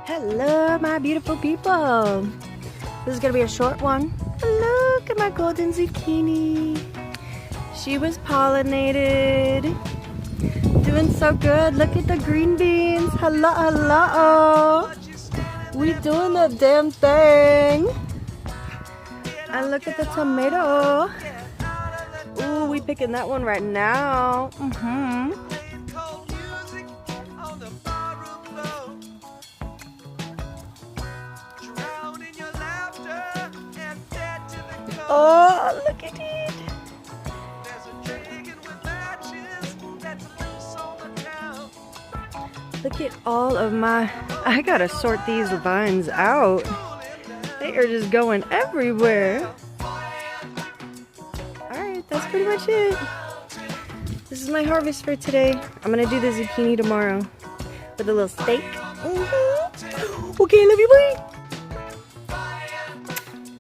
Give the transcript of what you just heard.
Hello, my beautiful people. This is gonna be a short one. Look at my golden zucchini. She was pollinated. Doing so good. Look at the green beans. Hello, hello. We doing the damn thing. And look at the tomato. Ooh, we picking that one right now. Oh, look at it. Look at all of my... I gotta sort these vines out. They are just going everywhere. Alright, that's pretty much it. This is my harvest for today. I'm gonna do the zucchini tomorrow with a little steak. Okay, love you, bye.